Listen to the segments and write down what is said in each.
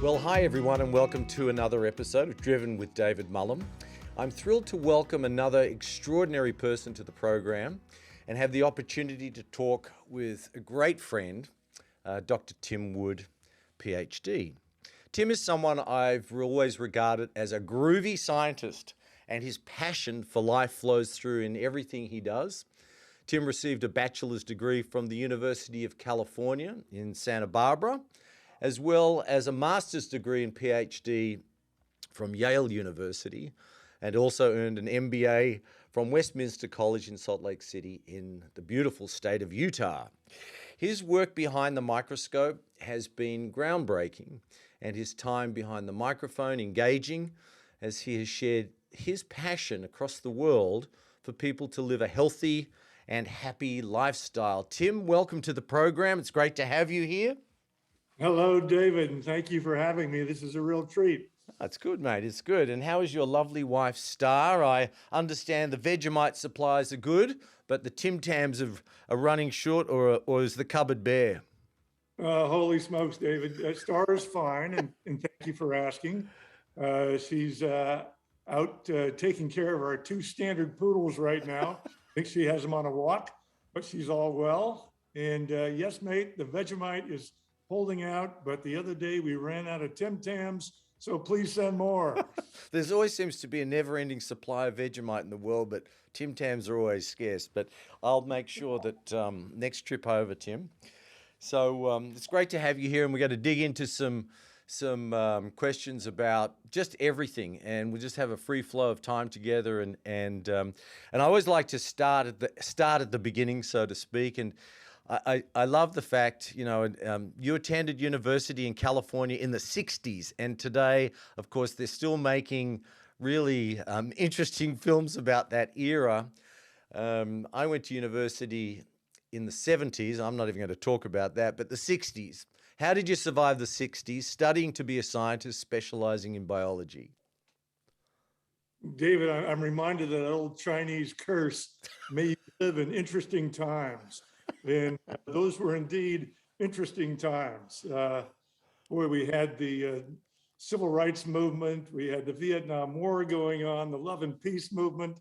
Well, hi everyone, and welcome to another episode of Driven with David Mullen. I'm thrilled to welcome another extraordinary person to the program and have the opportunity to talk with a great friend, Dr. Tim Wood, PhD. Tim is someone I've always regarded as a groovy scientist, and his passion for life flows through in everything he does. Tim received a bachelor's degree from the University of California in Santa Barbara, as well as a master's degree and PhD from Yale University, and also earned an MBA from Westminster College in Salt Lake City in the beautiful state of Utah. His work behind the microscope has been groundbreaking, and his time behind the microphone engaging, as he has shared his passion across the world for people to live a healthy and happy lifestyle. Tim, welcome to the program. It's great to have you here. Hello, David, and thank you for having me. This is a real treat. That's good, mate. It's good. And how is your lovely wife, Star? I understand the Vegemite supplies are good, but the Tim Tams are running short, or is the cupboard bare? Holy smokes, David. Star is fine, and thank you for asking. She's out taking care of our two standard poodles right now. I think she has them on a walk, but she's all well. And yes, mate, the Vegemite is holding out, but the other day we ran out of Tim Tams, so please send more. There always seems to be a never-ending supply of Vegemite in the world, but Tim Tams are always scarce. But I'll make sure that next trip over, Tim. So it's great to have you here, and we're going to dig into some questions about just everything, and we'll just have a free flow of time together. And I always like to start at the beginning, so to speak. And I love the fact, you attended university in California in the 60s, and today, of course, they're still making really interesting films about that era. I went to university in the 70s. I'm not even going to talk about that, but the 60s. How did you survive the 60s, studying to be a scientist, specializing in biology? David, I'm reminded of that old Chinese curse, may you live in interesting times. And those were indeed interesting times. Boy, we had the civil rights movement, we had the Vietnam War going on, the love and peace movement.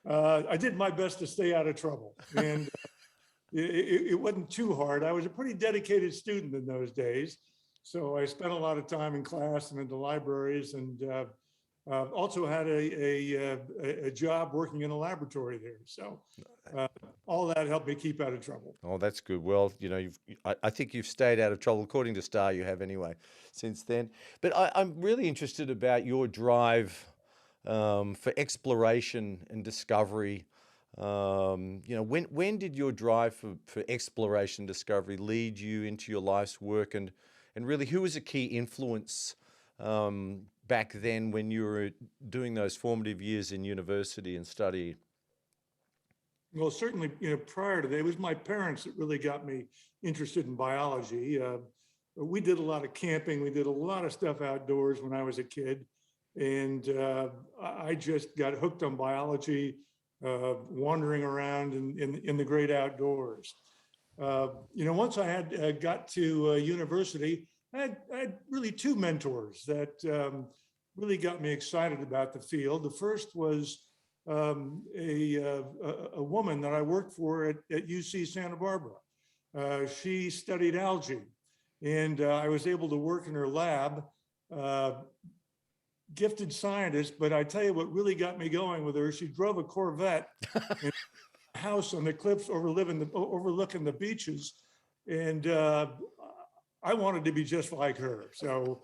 I did my best to stay out of trouble, and it wasn't too hard. I was a pretty dedicated student in those days, so I spent a lot of time in class and in the libraries, and also had a job working in a laboratory there. So all that helped me keep out of trouble. Oh, that's good. Well, I think you've stayed out of trouble, according to Star. You have anyway, since then. But I'm really interested about your drive for exploration and discovery. When did your drive for exploration and discovery lead you into your life's work, and really who was a key influence back then when you were doing those formative years in university and study? Well, certainly, prior to that, it was my parents that really got me interested in biology. We did a lot of camping. We did a lot of stuff outdoors when I was a kid. And I just got hooked on biology, wandering around in the great outdoors. Once I had got to university, I had really two mentors that really got me excited about the field. The first was a woman that I worked for at UC Santa Barbara. She studied algae, and I was able to work in her lab. Gifted scientist, but I tell you what really got me going with her, she drove a Corvette in a house on the cliffs overlooking the beaches, and I wanted to be just like her. So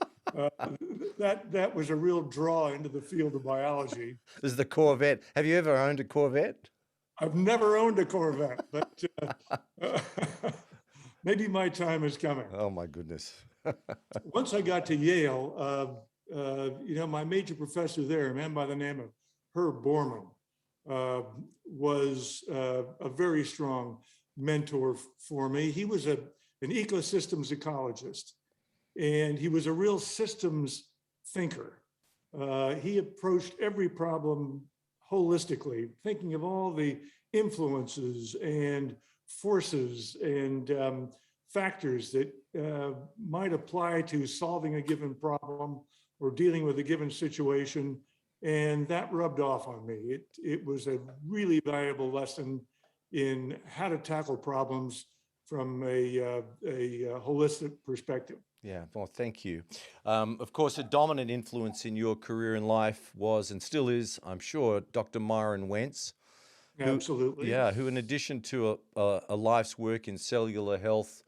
that was a real draw into the field of biology. This is the Corvette. Have you ever owned a Corvette? I've never owned a Corvette, but maybe my time is coming. Oh my goodness. Once I got to Yale, my major professor there, a man by the name of Herb Borman, was a very strong mentor for me. He was an ecosystems ecologist, and he was a real systems thinker. He approached every problem holistically, thinking of all the influences and forces and factors that might apply to solving a given problem or dealing with a given situation. And that rubbed off on me. It was a really valuable lesson in how to tackle problems from a holistic perspective. Yeah, well, thank you. Of course, a dominant influence in your career and life was and still is, I'm sure, Dr. Myron Wentz. Absolutely. Who in addition to a life's work in cellular health,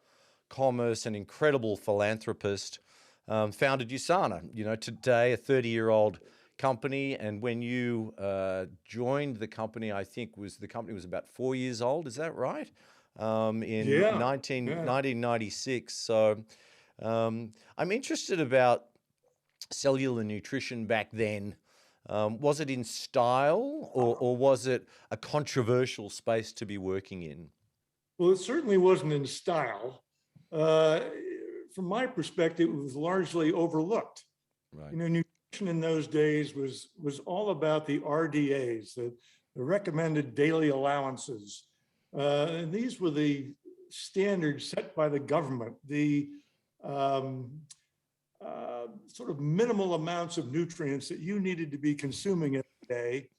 commerce, an incredible philanthropist, founded USANA, today a 30-year-old company. And when you joined the company, I think the company was about 4 years old. Is that right? In 1996. So I'm interested about cellular nutrition back then. Was it in style or was it a controversial space to be working in? Well, it certainly wasn't in style. From my perspective, it was largely overlooked. Right. Nutrition in those days was all about the RDAs, the recommended daily allowances. And these were the standards set by the government, the sort of minimal amounts of nutrients that you needed to be consuming every day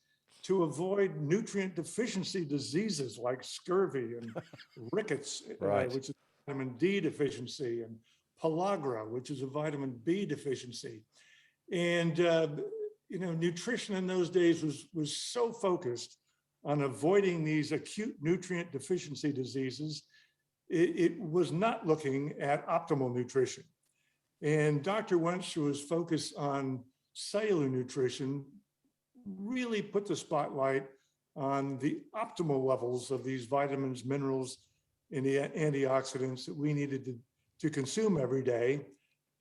to avoid nutrient deficiency diseases like scurvy and rickets, Right. which is vitamin D deficiency, and pellagra, which is a vitamin B deficiency. And nutrition in those days was so focused on avoiding these acute nutrient deficiency diseases, it was not looking at optimal nutrition. And Dr. Wentz, who was focused on cellular nutrition, really put the spotlight on the optimal levels of these vitamins, minerals, and the antioxidants that we needed to consume every day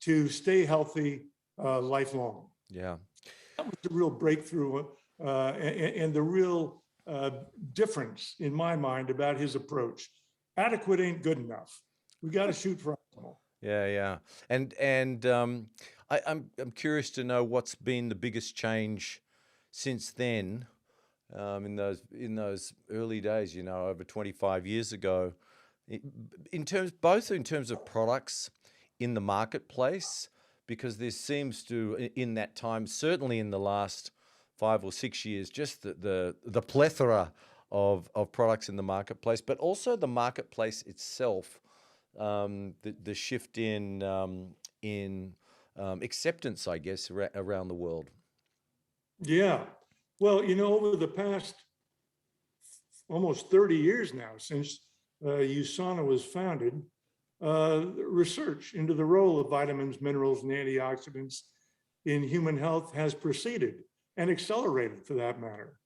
to stay healthy lifelong. Yeah. That was the real breakthrough and the real difference in my mind about his approach. Adequate ain't good enough. We got to shoot for optimal. Yeah. And I'm curious to know what's been the biggest change since then, in those early days, over 25 years ago, both in terms of products in the marketplace, because there seems to, in that time, certainly in the last 5 or 6 years, just the plethora of products in the marketplace, but also the marketplace itself, the shift in acceptance, I guess, around the world. Yeah. Well, over the past almost 30 years now, since USANA was founded, research into the role of vitamins, minerals, and antioxidants in human health has proceeded and accelerated, for that matter.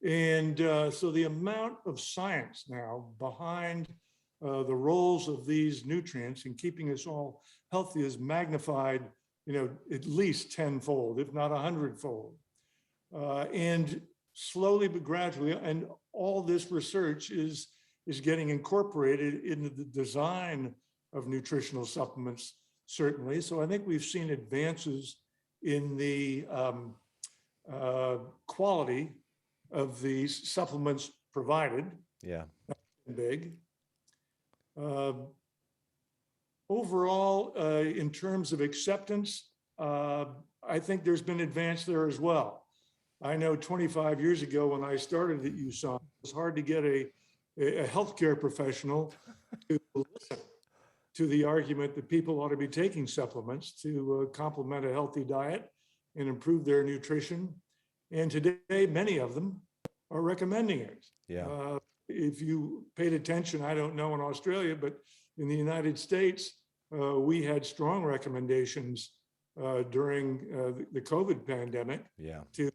And so the amount of science now behind the roles of these nutrients in keeping us all healthy is magnified, at least tenfold, if not 100-fold. And slowly but gradually, and all this research is getting incorporated into the design of nutritional supplements, certainly. So I think we've seen advances in the quality of these supplements provided. Yeah. Big. Overall, in terms of acceptance, I think there's been advance there as well. I know 25 years ago when I started at USANA, it was hard to get a healthcare professional to listen to the argument that people ought to be taking supplements to complement a healthy diet and improve their nutrition. And today, many of them are recommending it. Yeah. If you paid attention, I don't know in Australia, but in the United States, we had strong recommendations during the COVID pandemic. Yeah. To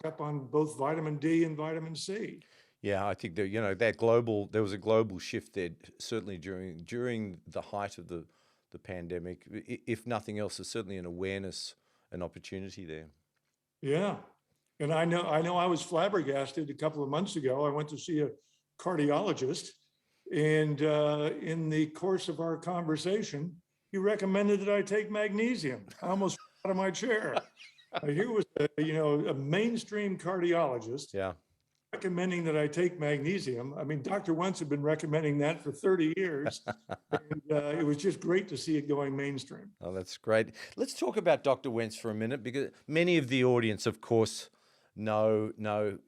up on both vitamin D and vitamin C. Yeah, I think that there was a global shift there, certainly during the height of the pandemic. If nothing else, there's certainly an awareness, an opportunity there. Yeah, and I know I was flabbergasted a couple of months ago. I went to see a cardiologist, and in the course of our conversation, he recommended that I take magnesium. I almost fell out of my chair. Here was a mainstream cardiologist. Yeah. recommending that I take magnesium. I mean, Dr. Wentz had been recommending that for 30 years. And it was just great to see it going mainstream. Oh, that's great. Let's talk about Dr. Wentz for a minute, because many of the audience, of course, know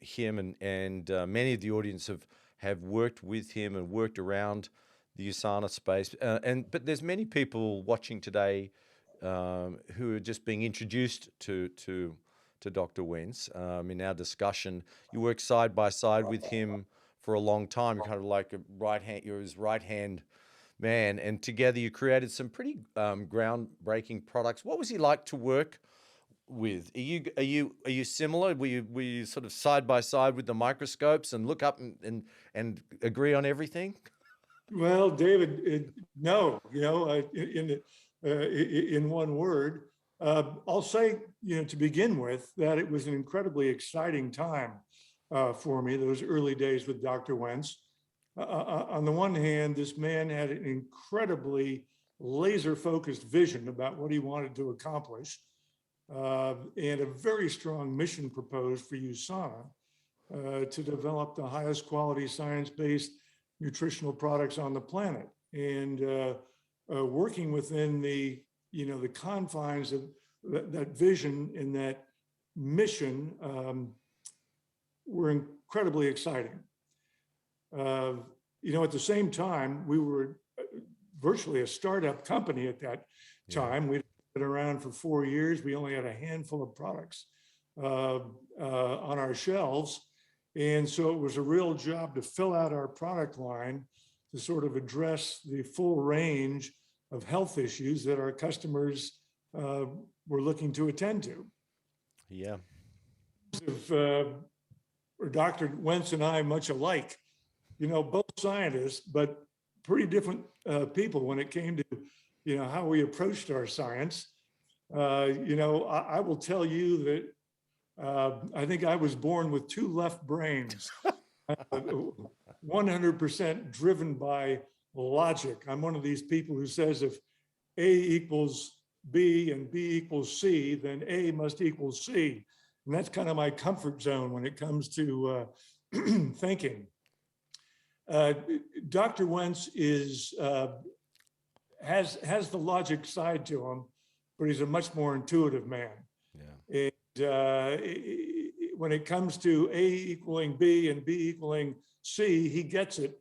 him, and many of the audience have worked with him and worked around the USANA space. But there's many people watching today who are just being introduced to Dr. Wentz. In our discussion, you worked side by side with him for a long time. You're kind of like you're his right hand man, and together you created some pretty groundbreaking products. What was he like to work with? Are you similar? Were you sort of side by side with the microscopes and look up and agree on everything? Well, David, no, in one word, I'll say, to begin with, that it was an incredibly exciting time for me, those early days with Dr. Wentz. On the one hand, this man had an incredibly laser-focused vision about what he wanted to accomplish, and a very strong mission proposed for USANA to develop the highest quality science-based nutritional products on the planet. And working within the confines of that vision and that mission were incredibly exciting. At the same time, we were virtually a startup company at that time. We'd been around for 4 years. We only had a handful of products on our shelves. And so it was a real job to fill out our product line to sort of address the full range of health issues that our customers were looking to attend to. Yeah. If Dr. Wentz and I much alike, both scientists, but pretty different people when it came to, how we approached our science. I will tell you that I think I was born with two left brains, 100% driven by logic. I'm one of these people who says if A equals B and B equals C, then A must equal C. And that's kind of my comfort zone when it comes to thinking. Dr. Wentz has the logic side to him, but he's a much more intuitive man. Yeah. And when it comes to A equaling B and B equaling C, he gets it.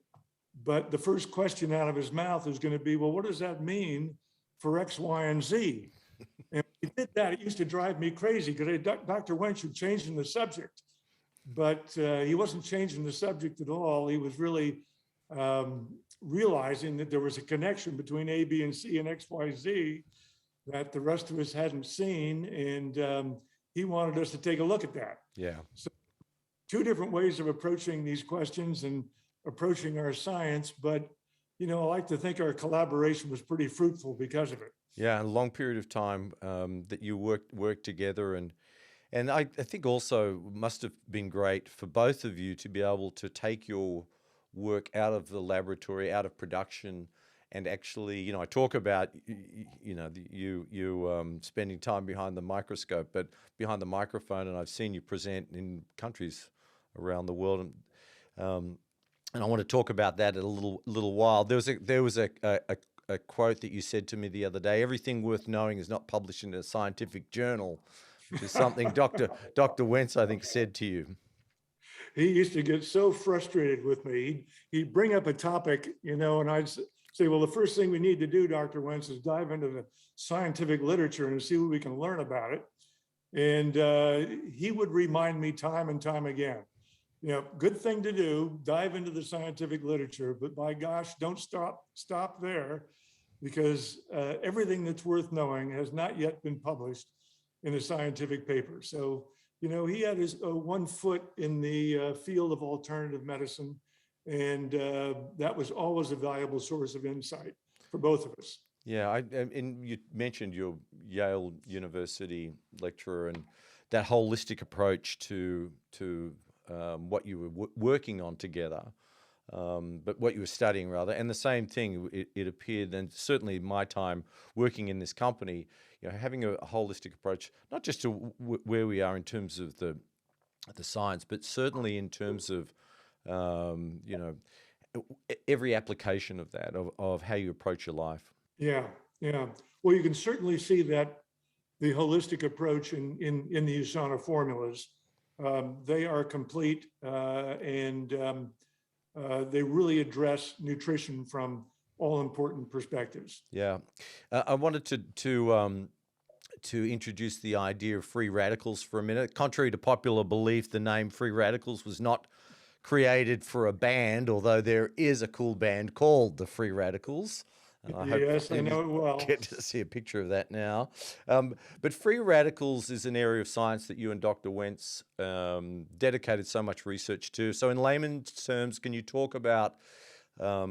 But the first question out of his mouth is going to be, well, what does that mean for X, Y, and Z? And when he did that, it used to drive me crazy because Dr. Wentz was changing the subject, but he wasn't changing the subject at all. He was really realizing that there was a connection between A, B, and C and X, Y, Z that the rest of us hadn't seen. And he wanted us to take a look at that. Yeah. So two different ways of approaching these questions and approaching our science, but I like to think our collaboration was pretty fruitful because of it. Yeah, a long period of time that you worked together, and I think also must have been great for both of you to be able to take your work out of the laboratory, out of production, and actually, I talk about you spending time behind the microscope, but behind the microphone, and I've seen you present in countries around the world, and I want to talk about that in a little while. There was a quote that you said to me the other day: "Everything worth knowing is not published in a scientific journal," which is something Dr. Wentz, I think, said to you. He used to get so frustrated with me. He'd bring up a topic, and I'd say, well, the first thing we need to do, Dr. Wentz, is dive into the scientific literature and see what we can learn about it. And he would remind me time and time again, good thing to do, dive into the scientific literature, but by gosh, don't stop there, because everything that's worth knowing has not yet been published in a scientific paper. So, he had his 1 foot in the field of alternative medicine, and that was always a valuable source of insight for both of us. Yeah, and you mentioned your Yale University lecturer and that holistic approach to what you were working on together, but what you were studying rather. And the same thing, it appeared, and certainly my time working in this company, having a holistic approach, not just to where we are in terms of the the science, but certainly in terms of, you know, every application of that, of how you approach your life. Yeah, yeah. Well, you can certainly see that the holistic approach in the USANA formulas. They are complete, and they really address nutrition from all important perspectives. Yeah. I wanted to introduce the idea of free radicals for a minute. Contrary to popular belief, the name Free Radicals was not created for a band, although there is a cool band called the Free Radicals. And I hope Yes, I know it well. get to see a picture of that now. But free radicals is an area of science that you and Dr. Wentz dedicated so much research to. So in layman's terms, can you talk about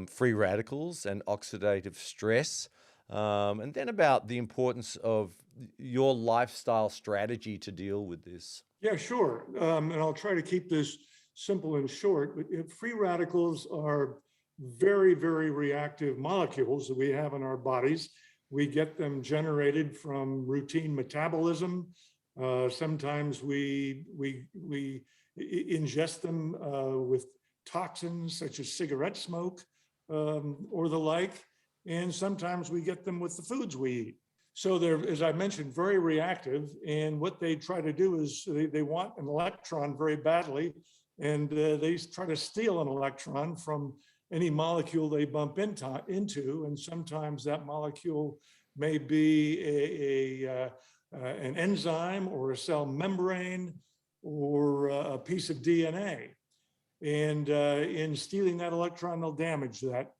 free radicals and oxidative stress, and then about the importance of your lifestyle strategy to deal with this? Yeah, sure. And I'll try to keep this simple and short. But free radicals are very, very reactive molecules that we have in our bodies. We get them generated from routine metabolism. Sometimes we ingest them with toxins such as cigarette smoke or the like. And sometimes we get them with the foods we eat. So they're, as I mentioned, very reactive. And what they try to do is they want an electron very badly. And they try to steal an electron from any molecule they bump into. And sometimes that molecule may be an enzyme or a cell membrane or a piece of DNA. And in stealing that electron, they'll damage that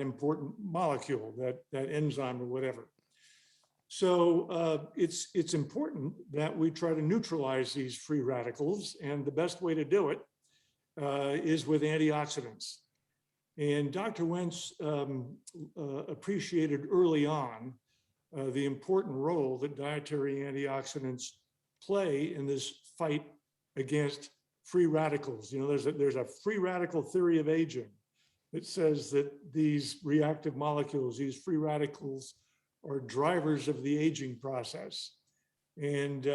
important molecule, that enzyme or whatever. So it's important that we try to neutralize these free radicals, and the best way to do it is with antioxidants. And Dr. Wentz appreciated early on the important role that dietary antioxidants play in this fight against free radicals. You know, there's a free radical theory of aging that says that these reactive molecules, these free radicals, are drivers of the aging process. And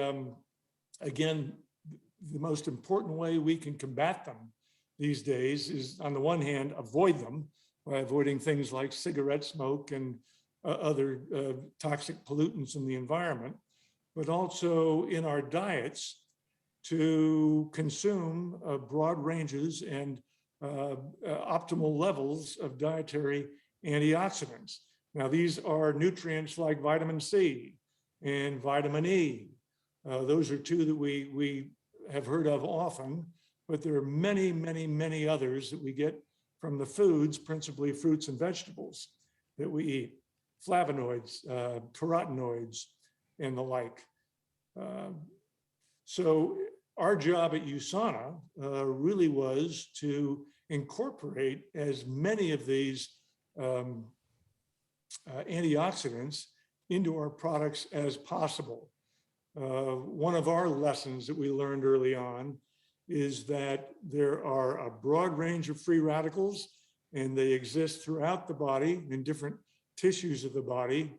again, the most important way we can combat them these days is, on the one hand, avoid them by avoiding things like cigarette smoke and other toxic pollutants in the environment, but also in our diets to consume broad ranges and optimal levels of dietary antioxidants. Now, these are nutrients like vitamin C and vitamin E. Those are two that we have heard of often, but there are many, many, many others that we get from the foods, principally fruits and vegetables that we eat, flavonoids, carotenoids, and the like. So our job at USANA really was to incorporate as many of these antioxidants into our products as possible. One of our lessons that we learned early on is that there are a broad range of free radicals, and they exist throughout the body in different tissues of the body.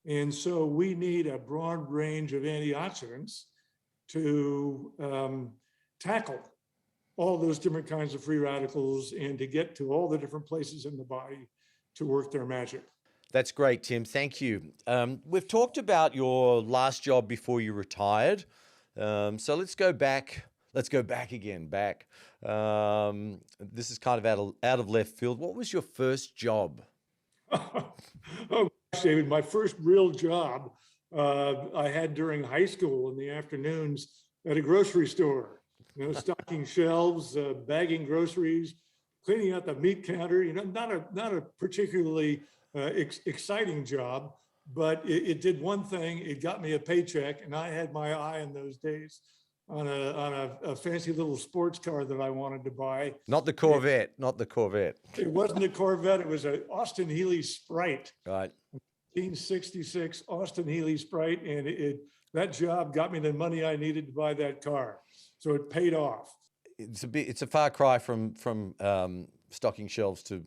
And so we need a broad range of antioxidants to tackle all those different kinds of free radicals and to get to all the different places in the body to work their magic. That's great, Tim. Thank you. We've talked about your last job before you retired. So let's go back. Let's go back again. This is kind of out of left field. What was your first job? Oh, gosh, David, my first real job I had during high school in the afternoons at a grocery store. You know, stocking shelves, bagging groceries, cleaning out the meat counter. You know, not a particularly exciting job, but it did one thing. It got me a paycheck, and I had my eye in those days on a fancy little sports car that I wanted to buy. Not the Corvette, not the Corvette. It wasn't a Corvette. It was an Austin Healey Sprite. Right. 1966 Austin Healey Sprite, and that job got me the money I needed to buy that car. So it paid off. It's a far cry from stocking shelves to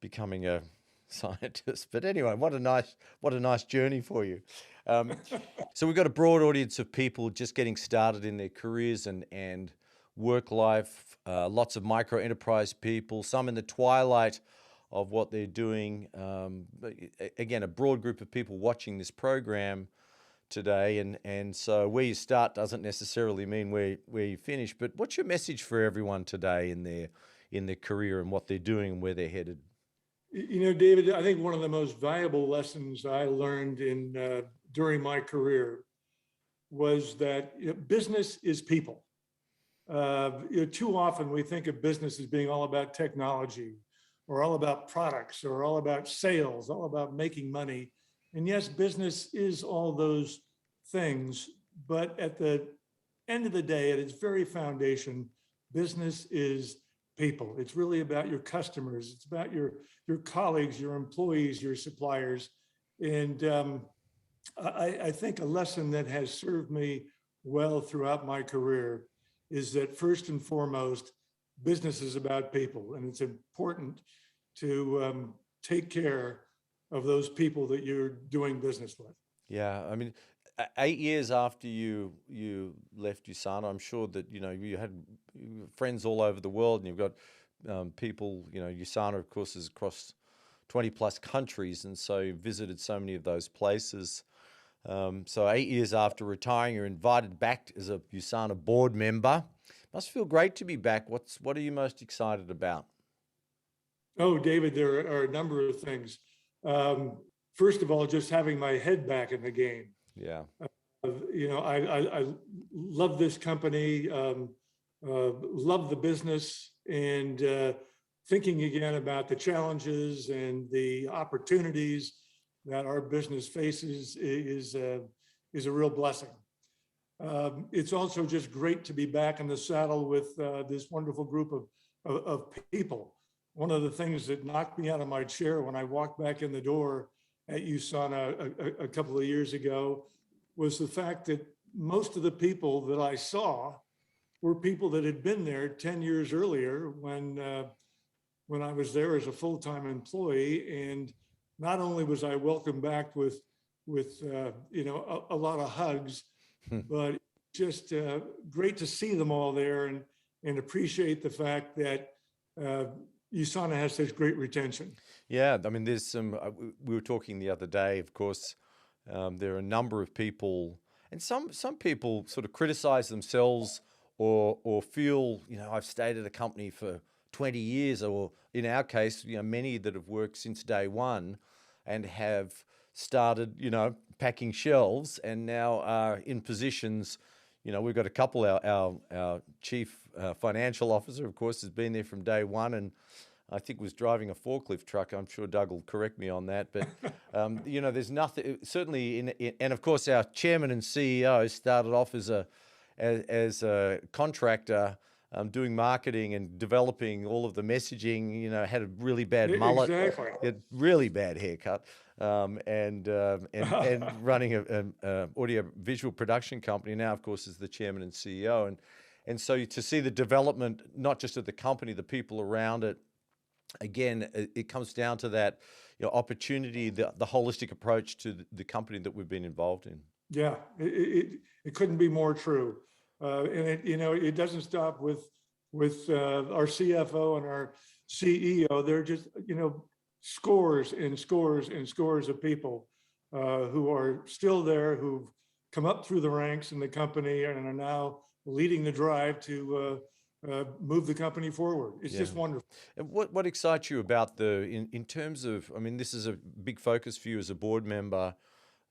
becoming a scientist. But anyway, what a nice journey for you. Um, so we've got a broad audience of people just getting started in their careers and work life. Lots of micro enterprise people, some in the twilight of what they're doing. But again, a broad group of people watching this program today, and so where you start doesn't necessarily mean where you finish. But what's your message for everyone today in their career and what they're doing and where they're headed? You know, David, I think one of the most valuable lessons I learned in during my career was that business is people. Too often we think of business as being all about technology or all about products or all about sales, all about making money. And yes, business is all those things, but at the end of the day, at its very foundation, business is people. It's really about your customers. It's about your colleagues, your employees, your suppliers. And I think a lesson that has served me well throughout my career is that first and foremost, business is about people, and it's important to take care of those people that you're doing business with. Yeah, I mean, 8 years after you left USANA, I'm sure that you had friends all over the world, and you've got people. USANA, of course, is across 20 plus countries, and so you visited so many of those places. So 8 years after retiring, you're invited back as a USANA board member. Must feel great to be back. What are you most excited about? Oh, David, there are a number of things. First of all, just having my head back in the game. Yeah. I love this company, love the business, and thinking again about the challenges and the opportunities that our business faces is a real blessing. It's also just great to be back in the saddle with this wonderful group of people. One of the things that knocked me out of my chair when I walked back in the door at USANA a couple of years ago was the fact that most of the people that I saw were people that had been there 10 years earlier when I was there as a full-time employee. And not only was I welcomed back with a lot of hugs, but just great to see them all there and appreciate the fact that USANA has such great retention. Yeah, I mean, there's some. We were talking the other day. Of course, there are a number of people, and some people sort of criticize themselves or feel, I've stayed at a company for 20 years, or in our case, many that have worked since day one, and have started, packing shelves, and now are in positions. We've got a couple. Our chief financial officer, of course, has been there from day one, and I think was driving a forklift truck. I'm sure Doug will correct me on that, but there's nothing. Certainly, and of course, our chairman and CEO started off as a contractor, doing marketing and developing all of the messaging. Had a really bad mullet, Exactly. had really bad haircut, and running a audio visual production company. Now, of course, is the chairman and CEO, and so to see the development, not just of the company, the people around it. Again, it comes down to that opportunity, the holistic approach to the company that we've been involved in. Yeah, it couldn't be more true. And it doesn't stop with our CFO and our CEO. They're just, scores and scores and scores of people who are still there, who've come up through the ranks in the company and are now leading the drive to move the company forward. It's just wonderful. And what excites you about in terms of, I mean, this is a big focus for you as a board member,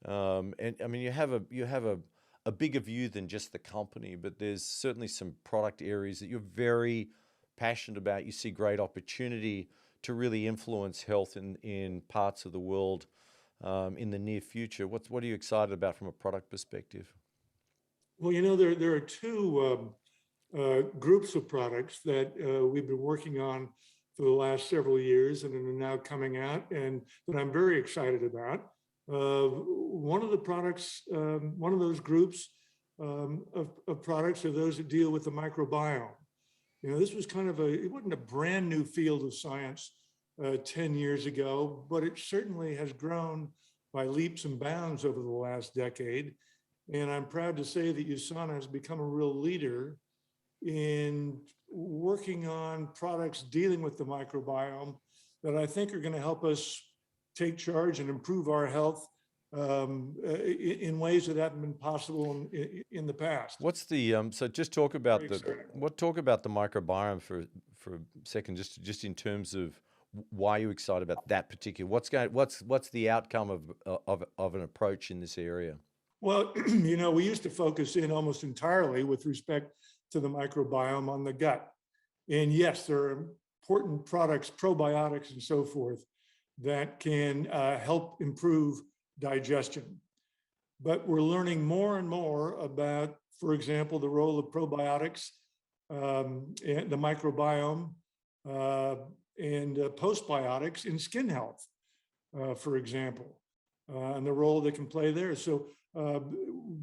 and I mean, you have a bigger view than just the company, but there's certainly some product areas that you're very passionate about. You see great opportunity to really influence health in parts of the world in the near future. What are you excited about from a product perspective? Well, there are two groups of products that we've been working on for the last several years and are now coming out, and that I'm very excited about. One of the products, one of those groups of products are those that deal with the microbiome. This was it wasn't a brand new field of science 10 years ago, but it certainly has grown by leaps and bounds over the last decade. And I'm proud to say that USANA has become a real leader in working on products dealing with the microbiome that I think are going to help us take charge and improve our health in ways that haven't been possible in the past. What's the so just talk about Very the exciting. talk about the microbiome for a second, just in terms of why you're excited about that particular. What's the outcome of an approach in this area? Well, you know, we used to focus in almost entirely with respect to the microbiome on the gut. And yes, there are important products, probiotics and so forth, that can help improve digestion. But we're learning more and more about, for example, the role of probiotics and the microbiome and postbiotics in skin health, for example, and the role they can play there. So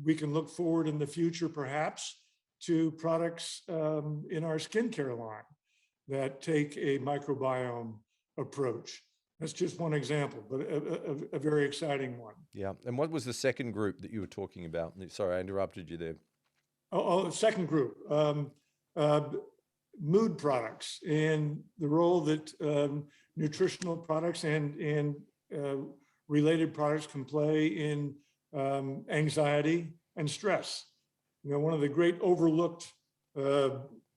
we can look forward in the future, perhaps, to products in our skincare line that take a microbiome approach. That's just one example, but a very exciting one. Yeah. And what was the second group that you were talking about? Sorry, I interrupted you there. Second group, uh, mood products and the role that nutritional products and related products can play in anxiety and stress. You know, one of the great overlooked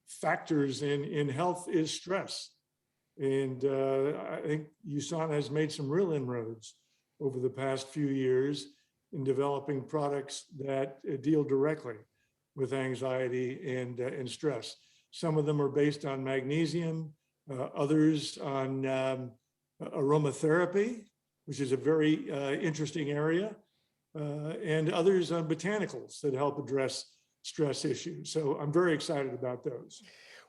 factors in health is stress. And I think USANA has made some real inroads over the past few years in developing products that deal directly with anxiety and stress. Some of them are based on magnesium, others on aromatherapy, which is a very interesting area, and others on botanicals that help address stress issues. So I'm very excited about those.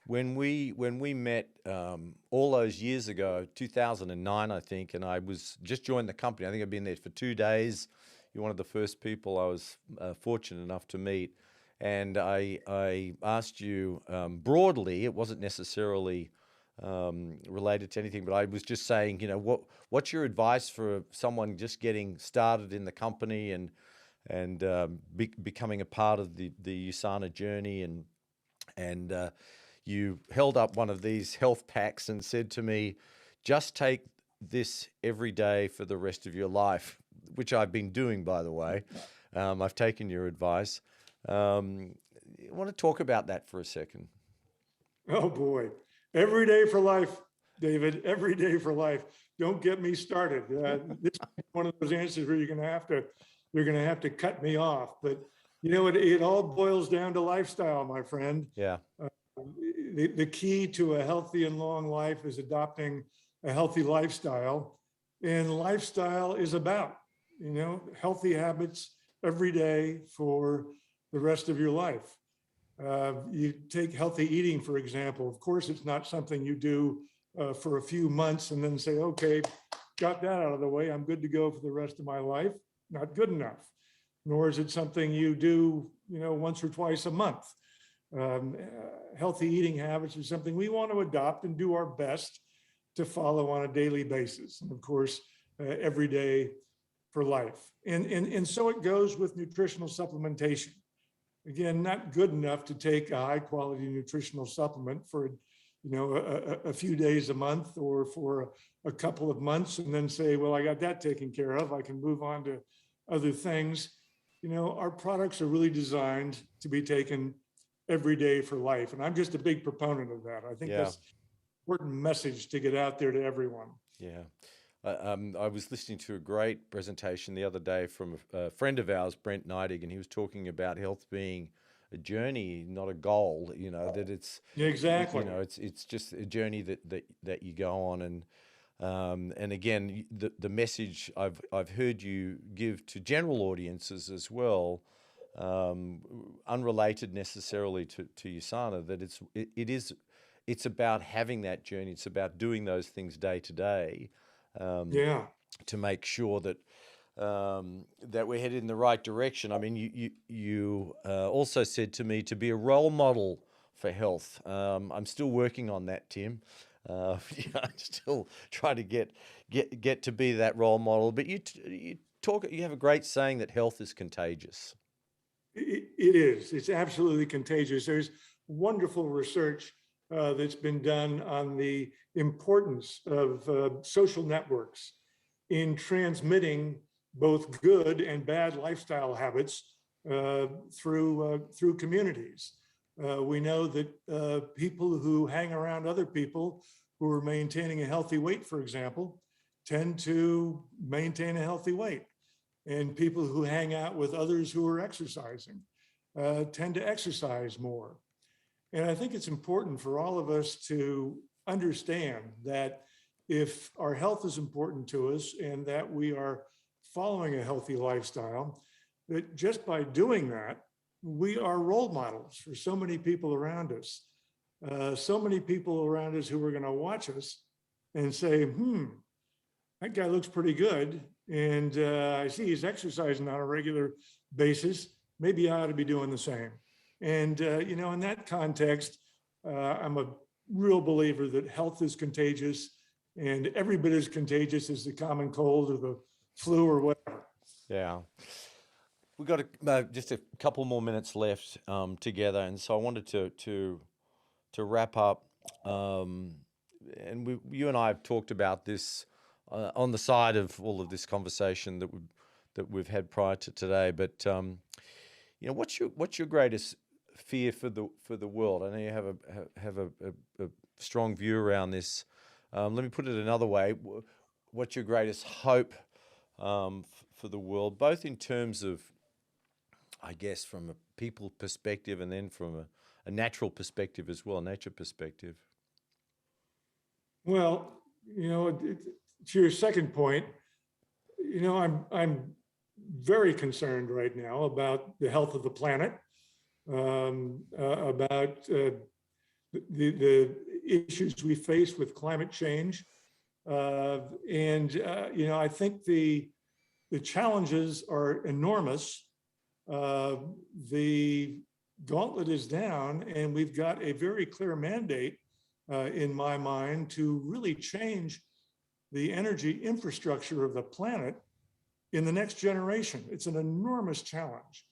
When we met all those years ago, 2009, I think, and I was just joined the company. I think I've been there for 2 days. You're one of the first people I was fortunate enough to meet, and I asked you broadly. It wasn't necessarily related to anything, but I was just saying, you know, what's your advice for someone just getting started in the company and becoming a part of the USANA journey and you held up one of these health packs and said to me, just take this every day for the rest of your life, which I've been doing, by the way. I've taken your advice. I want to talk about that for a second. Oh boy, every day for life, David, every day for life. Don't get me started. This is one of those answers where you're going to have to cut me off. But you know, it all boils down to lifestyle, my friend. Yeah. The key to a healthy and long life is adopting a healthy lifestyle. And lifestyle is about, you know, healthy habits every day for the rest of your life. You take healthy eating, for example. Of course, it's not something you do for a few months and then say, okay, got that out of the way, I'm good to go for the rest of my life. Not good enough. Nor is it something you do, you know, once or twice a month. Healthy eating habits is something we want to adopt and do our best to follow on a daily basis. And of course, every day for life. And so it goes with nutritional supplementation. Again, not good enough to take a high quality nutritional supplement for, you know, a few days a month or for a couple of months and then say, well, I got that taken care of. I can move on to other things. You know, our products are really designed to be taken every day for life. And I'm just a big proponent of that. I think that's an important message to get out there to everyone. Yeah. I was listening to a great presentation the other day from a friend of ours, Brent Neidig, and he was talking about health being a journey, not a goal. You know, that it's exactly, you know, it's just a journey that you go on. And again, the message I've heard you give to general audiences as well, unrelated necessarily to USANA, that it's about having that journey. It's about doing those things day to day. To make sure that that we're headed in the right direction. I mean, you also said to me to be a role model for health. I'm still working on that, Tim. I still try to get to be that role model. But you You have a great saying that health is contagious. It is. It's absolutely contagious. There's wonderful research that's been done on the importance of social networks in transmitting both good and bad lifestyle habits through communities. We know that people who hang around other people who are maintaining a healthy weight, for example, tend to maintain a healthy weight. And people who hang out with others who are exercising tend to exercise more. And I think it's important for all of us to understand that if our health is important to us and that we are following a healthy lifestyle, that just by doing that, we are role models for so many people around us. So many people around us who are going to watch us and say, that guy looks pretty good. And I see he's exercising on a regular basis. Maybe I ought to be doing the same. And, in that context, I'm a real believer that health is contagious and every bit as contagious as the common cold or the flu or whatever. Yeah. We've got just a couple more minutes left together. And so I wanted to wrap up. And you and I have talked about this on the side of all of this conversation that we've had prior to today. But what's your greatest fear for the world? I know you have a strong view around this. Let me put it another way. What's your greatest hope for the world, both in terms of, I guess, from a people perspective and then from a natural perspective as well, nature perspective? Well, to your second point, I'm very concerned right now about the health of the planet, about the issues we face with climate change, I think the challenges are enormous. The gauntlet is down, and we've got a very clear mandate in my mind to really change the energy infrastructure of the planet in the next generation. It's an enormous challenge.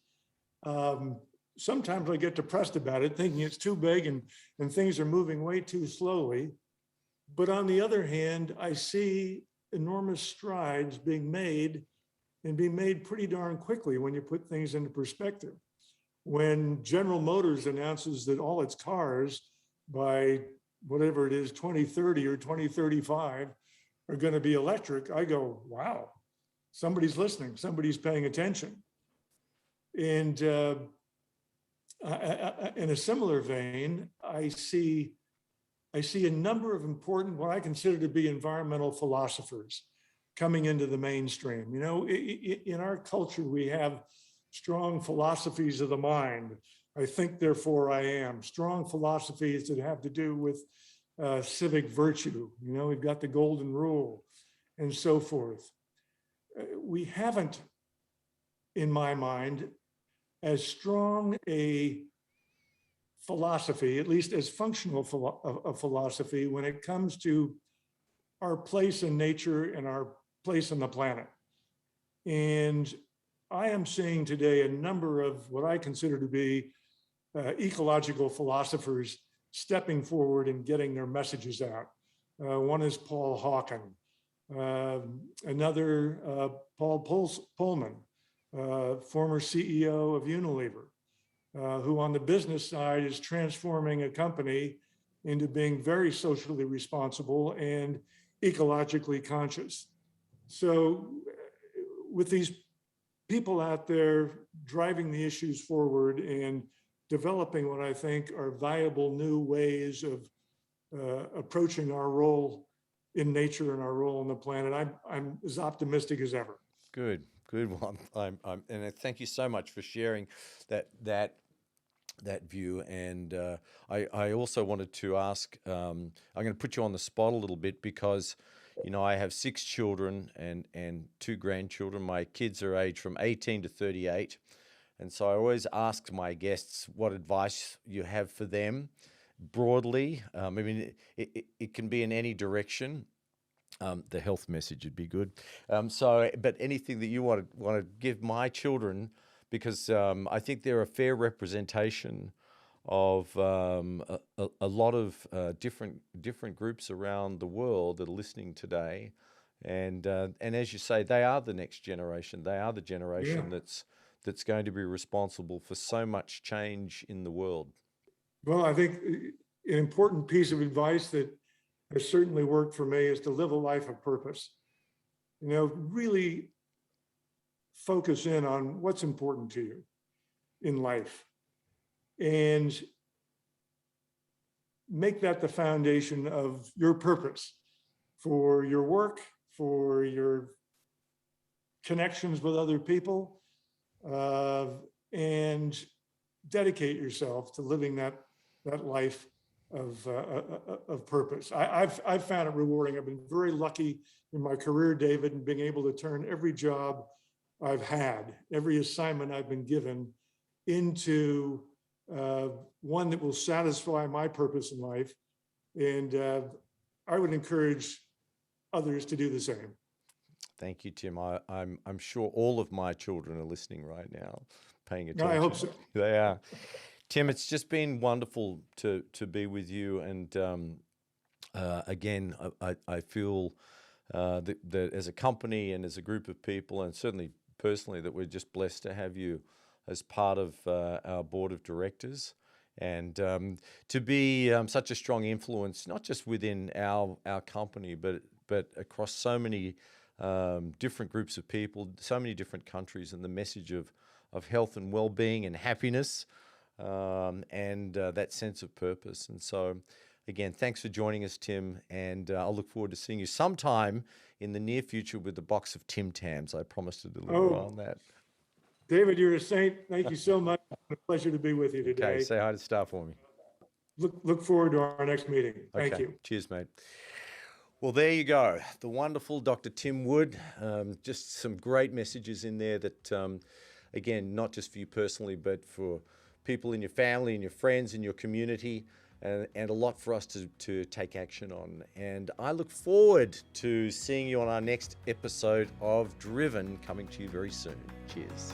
Sometimes I get depressed about it, thinking it's too big and things are moving way too slowly. But on the other hand, I see enormous strides being made and being made pretty darn quickly when you put things into perspective. When General Motors announces that all its cars by whatever it is, 2030 or 2035 are going to be electric, I go, wow, somebody's listening, somebody's paying attention. And in a similar vein, I see a number of important, what I consider to be environmental philosophers coming into the mainstream. In our culture, we have strong philosophies of the mind. I think, therefore I am. Strong philosophies that have to do with civic virtue. We've got the golden rule and so forth. We haven't, in my mind, as strong a philosophy, at least as functional a philosophy, when it comes to our place in nature and our place on the planet. And I am seeing today a number of what I consider to be ecological philosophers stepping forward and getting their messages out. One is Paul Hawken, another Paul Pullman, former CEO of Unilever, who on the business side is transforming a company into being very socially responsible and ecologically conscious. So with these people out there driving the issues forward and developing what I think are viable new ways of approaching our role in nature and our role on the planet, I'm as optimistic as ever. Good. Well, and thank you so much for sharing that view. And I also wanted to ask. I'm going to put you on the spot a little bit because, I have 6 children and 2 grandchildren. My kids are aged from 18 to 38. And so I always ask my guests what advice you have for them broadly. I mean, it can be in any direction. The health message would be good. But anything that you want to give my children, because I think they're a fair representation of a lot of different groups around the world that are listening today, and as you say, they are the next generation. They are the generation that's going to be responsible for so much change in the world. Well, I think an important piece of advice that has certainly worked for me is to live a life of purpose. Really focus in on what's important to you in life and make that the foundation of your purpose for your work, for your connections with other people, and dedicate yourself to living that life of purpose. I've found it rewarding. I've been very lucky in my career, David, in being able to turn every job I've had, every assignment I've been given, into one that will satisfy my purpose in life. And I would encourage others to do the same. Thank you, Tim. I'm sure all of my children are listening right now, paying attention. I hope so. They are. Tim, it's just been wonderful to be with you. And again, I feel that as a company and as a group of people, and certainly personally, that we're just blessed to have you as part of our board of directors, and to be such a strong influence, not just within our company, but across so many different groups of people, so many different countries, and the message of health and well-being and happiness, and that sense of purpose. And so, again, thanks for joining us, Tim, and I'll look forward to seeing you sometime in the near future with a box of Tim Tams. I promise to deliver on that. David, you're a saint. Thank you so much. It's a pleasure to be with you today. Okay, say hi to Star for me. Look forward to our next meeting. Thank you. Cheers, mate. Well, there you go. The wonderful Dr. Tim Wood. Just some great messages in there that, again, not just for you personally, but for people in your family and your friends and your community, and a lot for us to take action on. And I look forward to seeing you on our next episode of Driven, coming to you very soon. Cheers.